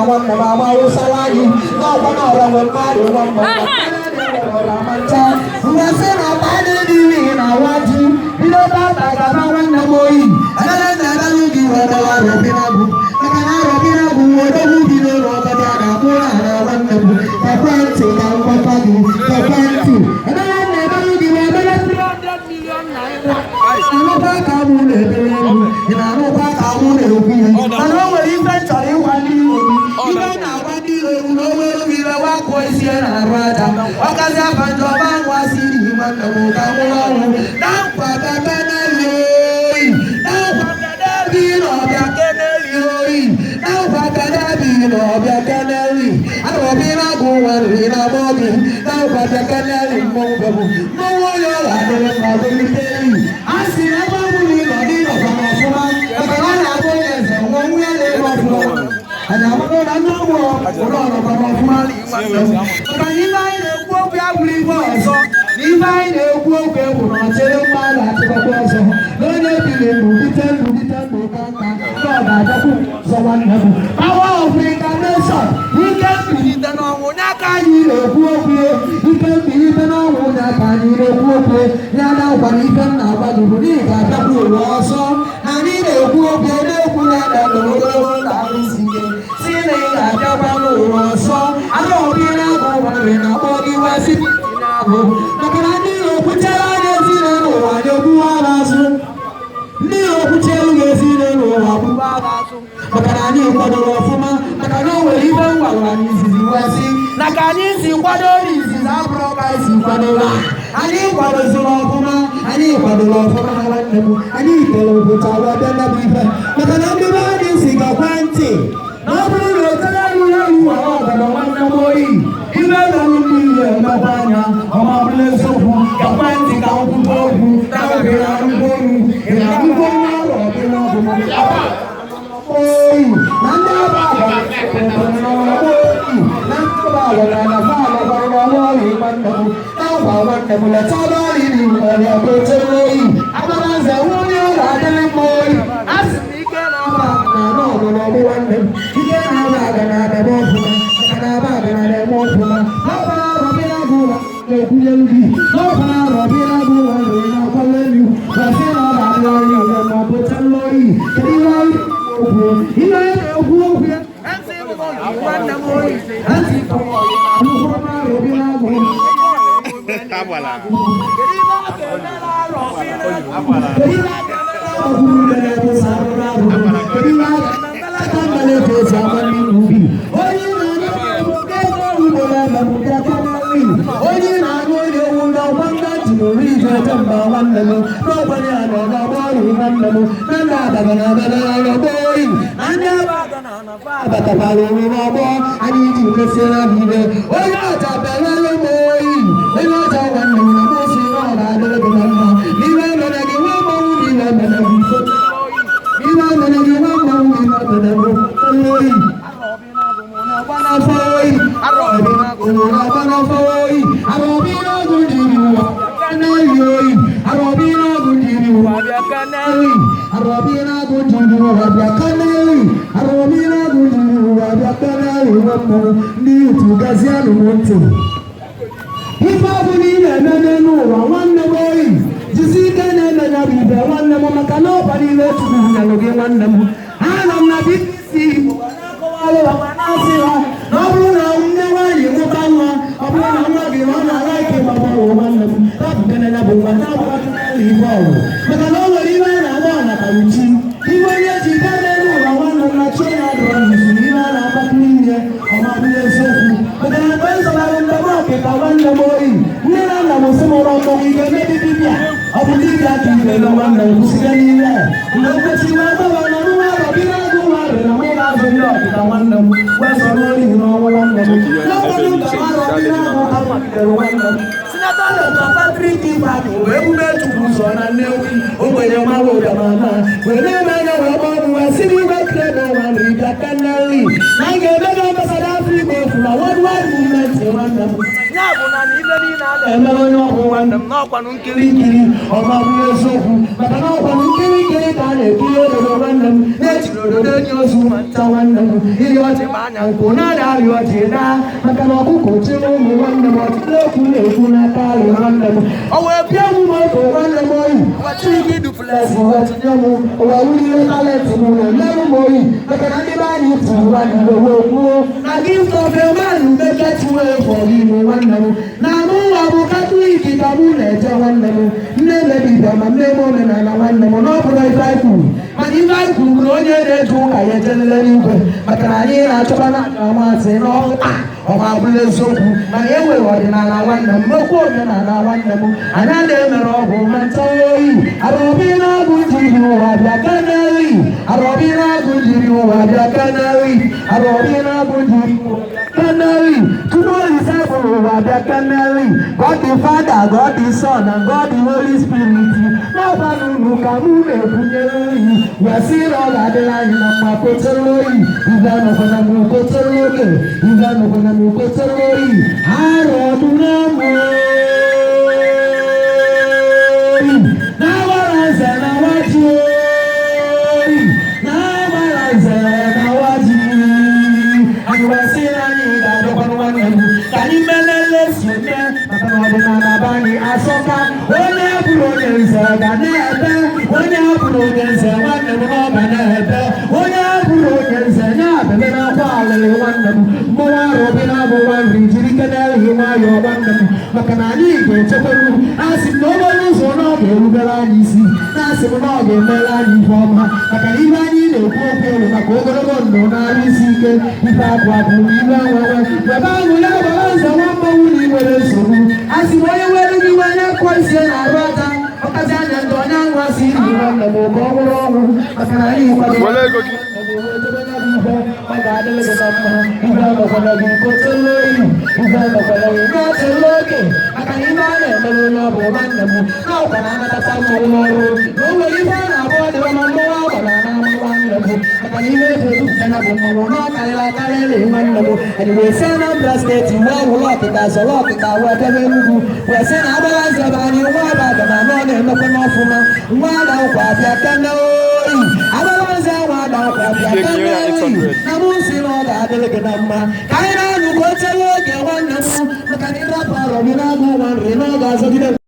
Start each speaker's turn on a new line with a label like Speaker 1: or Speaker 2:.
Speaker 1: one of our Salani, no one of our body, one more. We are saying our body in our water. We know that I got one of boy. And I will give her a Robinabu. And I Robinabu, whatever you know, but I want to the fancy, the fancy, the fancy. And I never will give her a 300 million naira. I know that I will never and I know that I will never be. I know what you friends are you want to do. Even now, what do you know where we are? What was here? I rather. What can happen to a man was in him and the Moka? Now, Papa, now, Papa, be of your canary. Now, Papa, be of your canary. I will be a good one in a body. Now, Papa, canary, mobile. No one, I don't know the day. I see a family of a woman. And I'm going to know more about money. But if I know what we also, if I know what we will tell my life to the person, don't you pretend to come someone have power of reincarnation. You can't be the normal Nakani, you can't be the normal Nakani, now, but even now, but you believe I don't also. I need a poor I don't be a body was it.
Speaker 2: na ibe niile a na-emere onye ọgwụ nwanne m n'ọkwanụ nkiri ọma bụrụ eziokwu maka na ọkwanụ nkiri ka a na-ekiri obodo nwanne m na-ejiri obodo enyi ozu ma nta nwanne m iri ọchị ma anya nkụ na-arịa arịa ọchị daa maka na ọkụkọ chere ụmụ nwanne m ọtụtụ okwu na-ekwu n'aka alụ nwanne m o wee bịa m moto nwanne m oyi ọchịghị duplex ọtinye m ụwa wulire talenti m na-emerụ m oyi maka na ndị be anyị tụrụ nwanne m wee kwuo na gift of a man make it way for you nwanne m na anụ ụwa bụ katọlik ka mụ na-eje nwanne m nne mebibe ma nne m omenala nwanne m na ọ bụrụ ife anyị kwuru mana ife anyị kwuru na onye na-eje ụka ya ejelele n'igwe maka na anyị na-achọba na amasị n'ọha ọma bụrụ eziokwu mana e nwere ọdịnala nwanne m okwu omenala nwanne m anyị na-emere ọgwụ ma nta oyi arọbi na-agụ jiri ụwa bịa kanari arọbi na-agụ jiri ụwa bịa kanari arọbi na-agụ jiri ụwa kanari tomorrow is ụwa bịa kanari God the Father, God the Son and God the Holy Spirit n'ọbara unu ka mụ na-ebunyere oyi wesị na ọ ga-adịla anyị na mma kotere oyi ibe anọkwana m kotere oge ibe anọkwana m kotere oyi arọdụ na-amụ oyi na-agbara nze na waji oyi na-agbara nze na waji anyị wesị na anyị ga-adịkwanụ nwanne m ka anyị melele si eme maka na ọdịnala be anyị asọka onye bụrụ onye nze ga na-ebe onye bụrụ onye nze nwanne m n'ọba na-ebe onye bụrụ onye nze na-abịa n'akwa alịrị nwanne m mmụọ arụbi na-abụ nwa nri jiri kenerihi nwayọọ nwanne m maka na anyị ga-echekwaru asị m na obere ụzọ na ọ ga-erubere anyị isi na-asị m na ọ ga-emere anyị ife ọma maka na ibe anyị na-ekwu okwu elu maka ogologo ndụ na-arụ isi ike ife abụ abụ na ibe enwewe ebe ahụ ya gbara nze nwa mmanwụ na iwere nsogbu asị m onye nwere gị iwe anya kwọ isi na-arụ aka ọkazi anya ndị onye ahụ asị iri nwanne m ka ọ bụrụ ọnwụ maka na anyị kwado ọ ga-adịrị gị na mma ibe anọkwara gị kotere oyi ibe anọkwara gị n'ọchịrị oge maka na ibe a na-emere onye ọ bụ nwanne m na ọkwa na anabata mmanwụ n'ọrụ na o nwere ibe a na-abụ ọdịwa na mmọnwụ agbara na ama nwanne m maka na ihe eji ebupụtana bụ mmanwụ na ọ karịrị akarịrị nwanne m anyị wee si Anambra steeti wee wụrụ ọkịka zọrọ ọkịka wee debe Enugu wee sị na agbara nzebe anyị nwa abaga na anọ na-emekwa n'ọfụma nwa ada nkwa abịa kene oyi agbara nze nwa ada nkwa abịa kene oyi na mụ si na ọ ga-adịrị gị na mma ka anyị na-anụ ka o chere oge nwanne m maka na ịrapụ arọ gị na-agụ nwa nri na ọ ga-azọgide